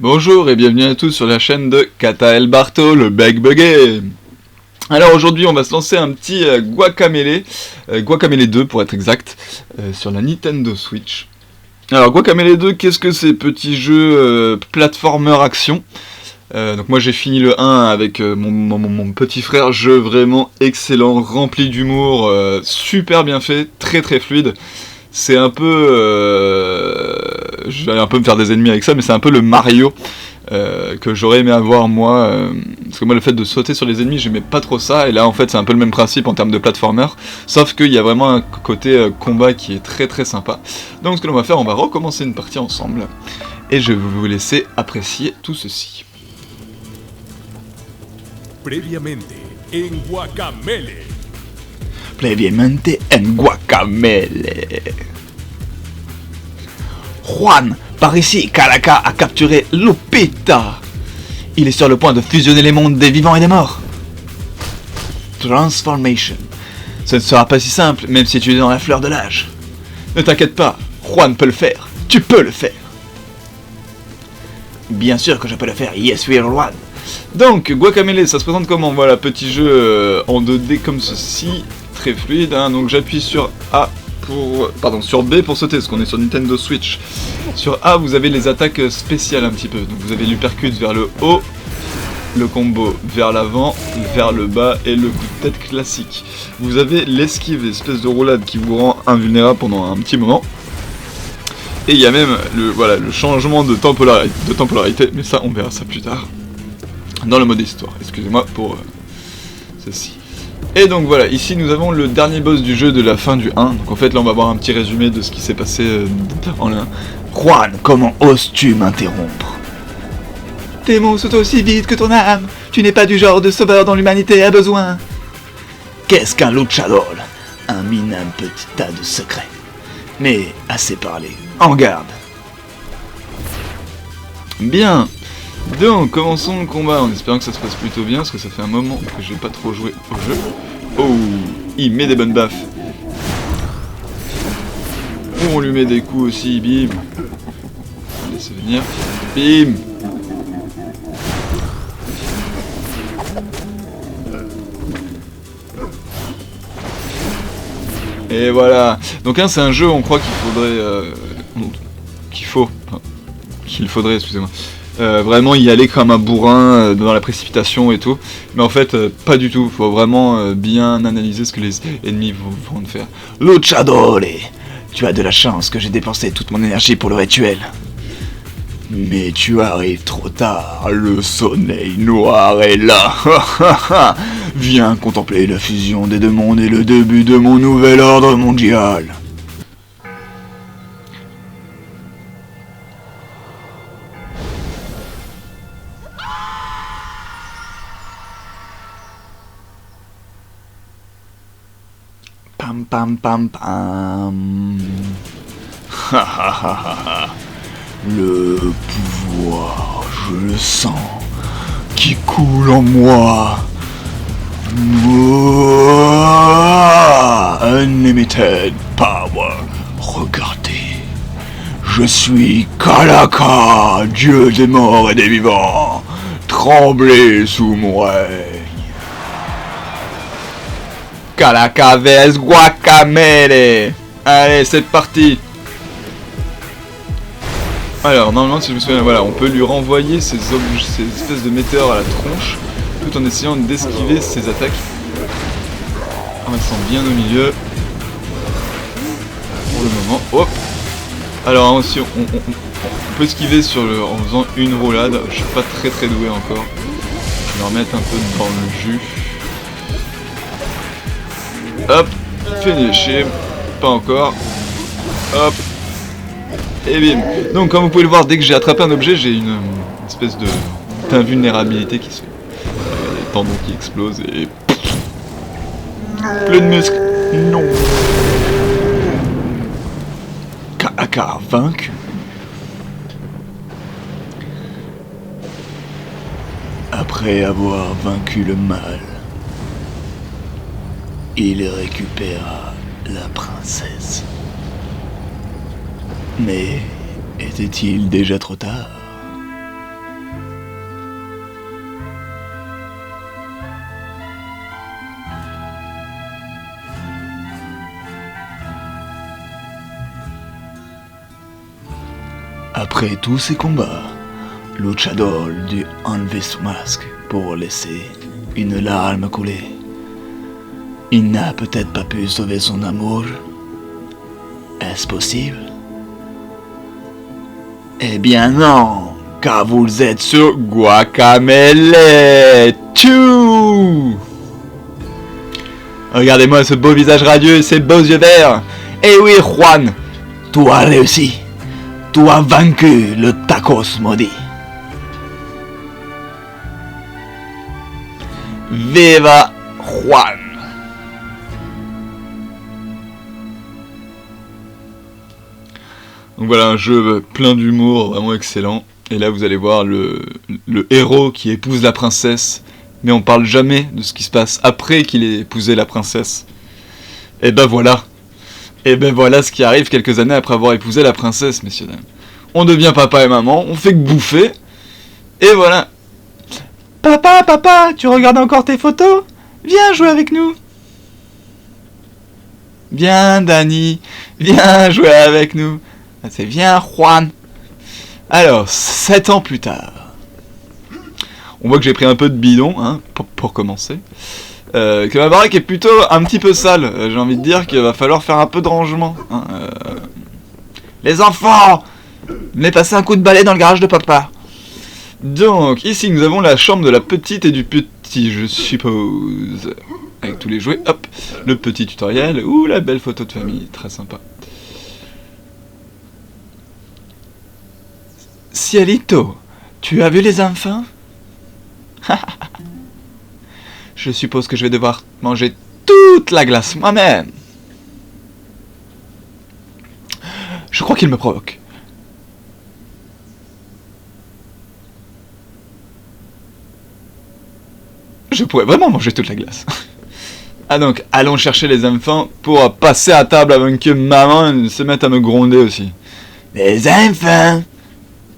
Bonjour et bienvenue à tous sur la chaîne de Kata El Barto, le Bug Buggé. Alors aujourd'hui on va se lancer un petit Guacamelee 2 pour être exact, sur la Nintendo Switch. Alors Guacamelee 2, qu'est-ce que c'est? Petit jeu platformer action. Donc moi j'ai fini le 1 avec mon petit frère, jeu vraiment excellent, rempli d'humour, super bien fait, très très fluide. C'est un peu... je vais un peu me faire des ennemis avec ça, mais c'est un peu le Mario que j'aurais aimé avoir moi. Parce que moi le fait de sauter sur les ennemis, j'aimais pas trop ça, et là en fait c'est un peu le même principe en termes de platformer, sauf qu'il y a vraiment un côté combat qui est très très sympa. Donc ce que l'on va faire, on va recommencer une partie ensemble, et je vais vous laisser apprécier tout ceci. Previamente en Guacamelee. Previamente en Guacamelee. Juan, par ici, Calaca a capturé Lupita. Il est sur le point de fusionner les mondes des vivants et des morts. Transformation. Ce ne sera pas si simple, même si tu es dans la fleur de l'âge. Ne t'inquiète pas, Juan peut le faire. Tu peux le faire. Bien sûr que je peux le faire, yes we are Juan. Donc, Guacamelee, ça se présente comment? Voilà, petit jeu en 2D comme ceci, très fluide, hein. Donc j'appuie sur A sur B pour sauter, parce qu'on est sur Nintendo Switch. Sur A, vous avez les attaques spéciales un petit peu. Donc vous avez l'uppercut vers le haut, le combo vers l'avant, vers le bas et le coup de tête classique. Vous avez l'esquive, espèce de roulade qui vous rend invulnérable pendant un petit moment. Et il y a même le changement de temporalité, mais ça on verra ça plus tard. Dans le mode histoire, excusez-moi pour ceci. Et donc voilà, ici nous avons le dernier boss du jeu de la fin du 1. Donc en fait là on va voir un petit résumé de ce qui s'est passé en l'un. Juan, comment oses-tu m'interrompre? Tes mots sont aussi vides que ton âme. Tu n'es pas du genre de sauveur dont l'humanité a besoin. Qu'est-ce qu'un luchador? Un minable petit tas de secrets. Mais assez parlé, en garde. Bien. Donc, commençons le combat en espérant que ça se passe plutôt bien, parce que ça fait un moment que j'ai pas trop joué au jeu. Oh, il met des bonnes baffes. On lui met des coups aussi, bim. On va laisser venir. Bim. Et voilà. Donc c'est un jeu, on croit qu'il faudrait, excusez-moi. Vraiment y aller comme un bourrin dans la précipitation et tout, mais en fait pas du tout, faut vraiment bien analyser ce que les ennemis vont faire. Luchador, tu as de la chance que j'ai dépensé toute mon énergie pour le rituel. Mais tu arrives trop tard, le soleil noir est là. Viens contempler la fusion des deux mondes et le début de mon nouvel ordre mondial. Pam pam pam pam. Ha ha ha ha. Le pouvoir, je le sens, qui coule en moi. Unlimited power. Regardez, je suis Calaca, dieu des morts et des vivants. Tremblez sous mon règne. Calaca vs Guacamelee. Allez, c'est parti. Alors, normalement, si je me souviens, voilà, on peut lui renvoyer ces espèces de météores à la tronche, tout en essayant d'esquiver ses attaques. En restant bien au milieu. Pour le moment. Hop. Alors, aussi, on peut esquiver en faisant une roulade. Je suis pas très doué encore. Je vais en remettre un peu dans le jus. Hop, finishé, pas encore. Hop, et bim. Donc comme vous pouvez le voir, dès que j'ai attrapé un objet, j'ai une espèce d'invulnérabilité qui se fait. Les tendons qui explosent et... plein de muscles. Non. Calaca vaincu. Après avoir vaincu le mal, il récupéra la princesse. Mais était-il déjà trop tard? Après tous ces combats, Luchador dut enlever son masque pour laisser une larme couler. Il n'a peut-être pas pu sauver son amour. Est-ce possible? Eh bien non, car vous êtes sur Guacamele. Tchou! Regardez-moi ce beau visage radieux et ces beaux yeux verts. Eh oui, Juan, tu as réussi. Tu as vaincu le tacos maudit. Viva Juan! Donc voilà, un jeu plein d'humour, vraiment excellent. Et là vous allez voir le héros qui épouse la princesse, mais on parle jamais de ce qui se passe après qu'il ait épousé la princesse. Et ben voilà. Et ben voilà ce qui arrive quelques années après avoir épousé la princesse, messieurs dames. On devient papa et maman, on fait que bouffer, et voilà. Papa, papa, tu regardes encore tes photos? Viens jouer avec nous. Viens, Danny, viens jouer avec nous. C'est viens, Juan. Alors, 7 ans plus tard. On voit que j'ai pris un peu de bidon, hein, pour commencer. Que ma baraque est plutôt un petit peu sale. J'ai envie de dire qu'il va falloir faire un peu de rangement. Hein, Les enfants, venez passer un coup de balai dans le garage de papa. Donc, ici, nous avons la chambre de la petite et du petit, je suppose. Avec tous les jouets, hop, le petit tutoriel. Ouh, la belle photo de famille, très sympa. Cielito, tu as vu les enfants? Je suppose que je vais devoir manger toute la glace moi-même. Je crois qu'il me provoque. Je pourrais vraiment manger toute la glace. Ah donc, allons chercher les enfants pour passer à table avant que maman se mette à me gronder aussi. Les enfants!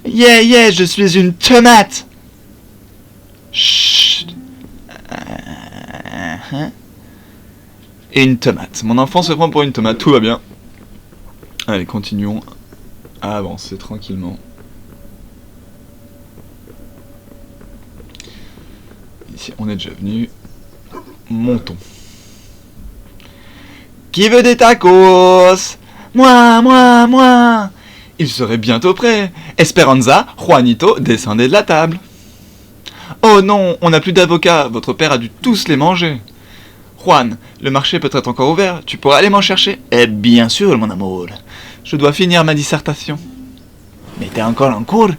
Yeah, je suis une tomate! Chut! Une tomate. Mon enfant se prend pour une tomate, tout va bien. Allez, continuons à avancer tranquillement. Ici, on est déjà venu. Montons. Qui veut des tacos? Moi! Il serait bientôt prêt. Esperanza, Juanito, descendez de la table. Oh non, on n'a plus d'avocats. Votre père a dû tous les manger. Juan, le marché peut être encore ouvert. Tu pourras aller m'en chercher? Eh bien sûr, mon amour. Je dois finir ma dissertation. Mais t'es encore en cours?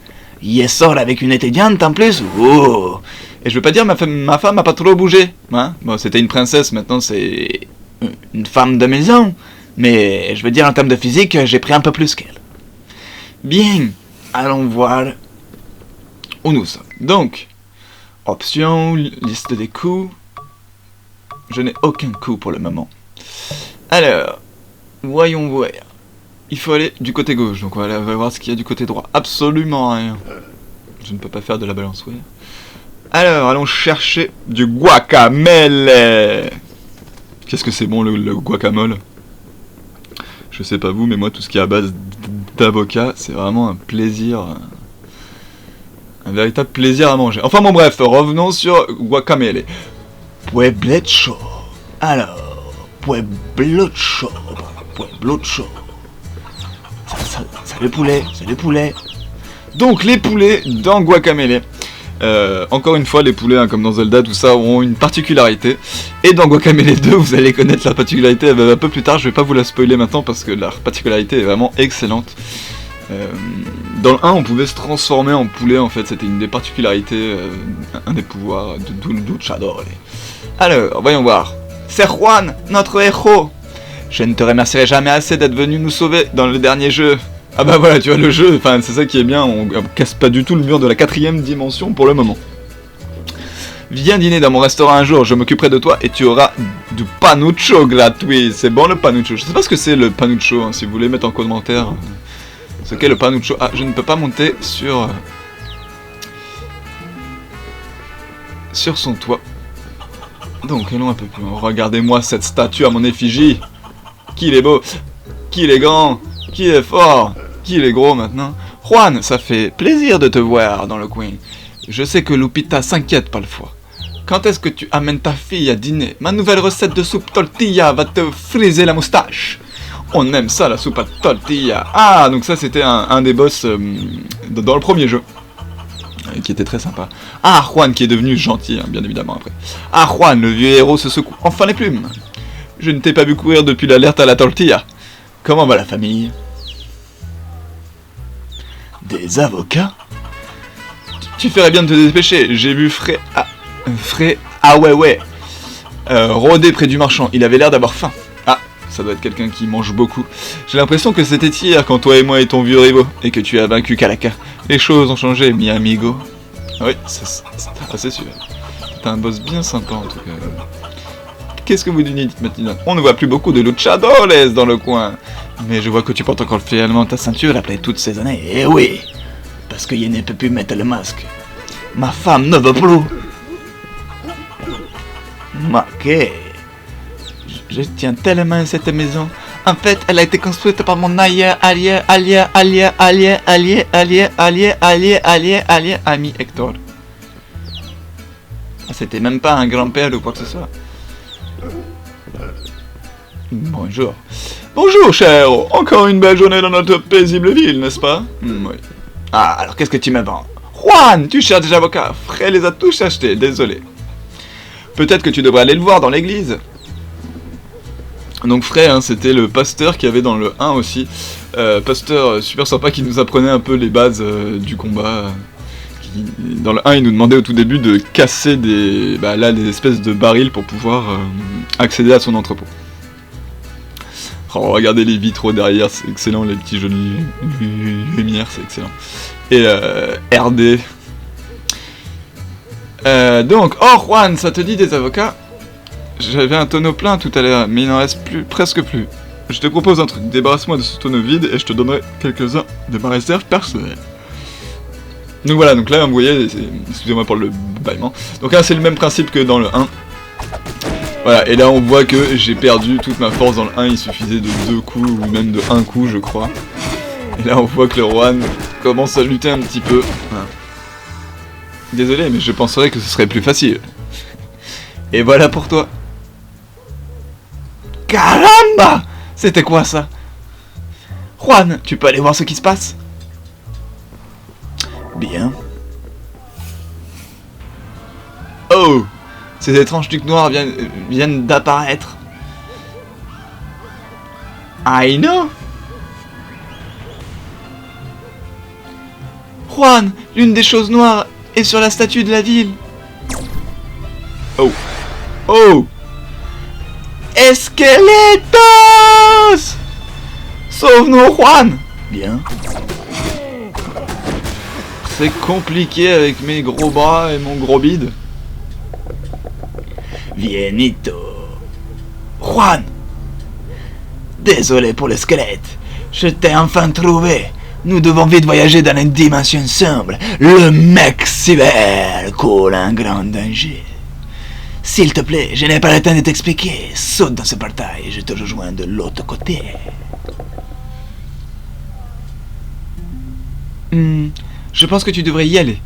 Y sort avec une étudiante en plus? Oh! Et je veux pas dire ma femme a pas trop bougé. Hein? Bon, c'était une princesse, maintenant c'est une femme de maison. Mais je veux dire en termes de physique, j'ai pris un peu plus qu'elle. Bien, allons voir où nous sommes. Donc, option, liste des coups. Je n'ai aucun coup pour le moment. Alors, voyons voir. Il faut aller du côté gauche, donc on va voir ce qu'il y a du côté droit. Absolument rien. Je ne peux pas faire de la balançoire. Alors, allons chercher du guacamele. Qu'est-ce que c'est bon le guacamole? Je sais pas vous, mais moi tout ce qui est à base d'avocat, c'est vraiment un plaisir. Un véritable plaisir à manger. Enfin bon bref, revenons sur guacamele. Pueblecho. Alors, Pueblecho. C'est le poulet. Donc les poulets dans Guacamele. Encore une fois, les poulets, hein, comme dans Zelda, tout ça, ont une particularité. Et dans Guacamele 2, vous allez connaître leur particularité un peu plus tard. Je vais pas vous la spoiler maintenant parce que leur particularité est vraiment excellente. Dans le 1, on pouvait se transformer en poulet, en fait. C'était une des particularités, un des pouvoirs de Luchador. Alors, voyons voir. C'est Juan, notre héros. Je ne te remercierai jamais assez d'être venu nous sauver dans le dernier jeu. Ah bah voilà, tu vois, le jeu, enfin c'est ça qui est bien, on casse pas du tout le mur de la 4ème dimension pour le moment. Viens dîner dans mon restaurant un jour, je m'occuperai de toi et tu auras du panucho gratuit. C'est bon le panucho? Je sais pas ce que c'est le panucho, hein, si vous voulez mettre en commentaire ce qu'est le panucho. Ah, je ne peux pas monter sur son toit. Donc allons un peu plus loin. Regardez-moi cette statue à mon effigie. Qu'il est beau, qu'il est grand, qu'il est fort, qu'il est gros maintenant. Juan, ça fait plaisir de te voir dans le coin. Je sais que Lupita s'inquiète parfois. Quand est-ce que tu amènes ta fille à dîner? Ma nouvelle recette de soupe tortilla va te friser la moustache. On aime ça, la soupe à tortilla. Ah, donc ça c'était un des boss dans le premier jeu. Qui était très sympa. Ah, Juan qui est devenu gentil, hein, bien évidemment après. Ah, Juan, le vieux héros se secoue enfin les plumes. Je ne t'ai pas vu courir depuis l'alerte à la tortilla. Comment va la famille? Des avocats? Tu ferais bien de te dépêcher. J'ai vu Frey... Ah ouais. Rôder près du marchand. Il avait l'air d'avoir faim. Ah, ça doit être quelqu'un qui mange beaucoup. J'ai l'impression que c'était hier quand toi et moi et ton vieux rivaux, et que tu as vaincu Calaca. Les choses ont changé, mi amigo. Oui, c'est sûr. C'est un boss bien sympa en tout cas. Qu'est-ce que vous dites maintenant? On ne voit plus beaucoup de luchadores dans le coin. Mais je vois que tu portes encore fièrement ta ceinture après toutes ces années. Eh oui, parce que je ne peux plus mettre le masque. Ma femme ne veut plus. Ok. Je tiens tellement à cette maison. En fait, elle a été construite par mon allié, ami Hector. Ah, c'était même pas un grand-père ou quoi que ce soit. Bonjour. Bonjour, cher. Encore une belle journée dans notre paisible ville, n'est-ce pas? Oui. Ah, alors qu'est-ce que tu me vends? Juan, tu cherches des avocats. Frey les a tous achetés, désolé. Peut-être que tu devrais aller le voir dans l'église. Donc Frey, hein, c'était le pasteur qu'il y avait dans le 1 aussi. Pasteur super sympa qui nous apprenait un peu les bases du combat. Dans le 1, il nous demandait au tout début de casser des espèces de barils pour pouvoir accéder à son entrepôt. Oh, regardez les vitraux derrière, c'est excellent, les petits jeux de lumière, c'est excellent. Et RD. Donc, oh Juan, ça te dit des avocats? J'avais un tonneau plein tout à l'heure, mais il n'en reste presque plus. Je te propose un truc, débarrasse-moi de ce tonneau vide et je te donnerai quelques-uns de ma réserve personnelle. Donc voilà, donc là vous voyez, excusez-moi pour le bâillement. Donc là c'est le même principe que dans le 1. Voilà, et là on voit que j'ai perdu toute ma force dans le 1, il suffisait de 2 coups, ou même de 1 coup je crois. Et là on voit que le Juan commence à lutter un petit peu. Voilà. Désolé, mais je penserais que ce serait plus facile. Et voilà pour toi. Caramba! C'était quoi ça? Juan, tu peux aller voir ce qui se passe? Bien. Oh! Ces étranges trucs noirs viennent d'apparaître. I know! Juan, l'une des choses noires est sur la statue de la ville. Oh! Oh! Esqueletos! Sauve-nous, Juan! Bien. C'est compliqué avec mes gros bras et mon gros bide. Vienito. Juan! Désolé pour le squelette. Je t'ai enfin trouvé. Nous devons vite voyager dans une dimension sombre. Le mec cyber coule un grand danger. S'il te plaît, je n'ai pas le temps de t'expliquer. Saute dans ce portail et je te rejoins de l'autre côté. Je pense que tu devrais y aller.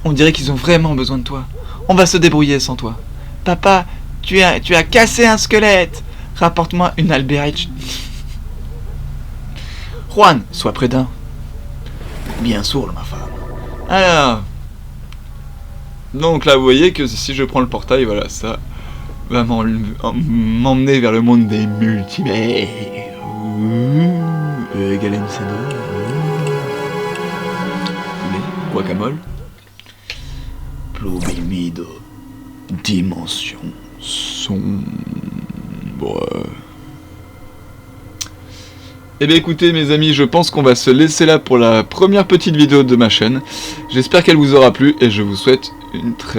On dirait qu'ils ont vraiment besoin de toi. On va se débrouiller sans toi. Papa, tu as cassé un squelette. Rapporte-moi une Alberich. Juan, sois prudent. Bien sûr, ma femme. Alors... Donc là, vous voyez que si je prends le portail, voilà, ça va m'emmener vers le monde des multivers. Égal à mais guacamole. Pluvimido. Dimension sombre. Eh bien écoutez mes amis, je pense qu'on va se laisser là pour la première petite vidéo de ma chaîne. J'espère qu'elle vous aura plu et je vous souhaite une très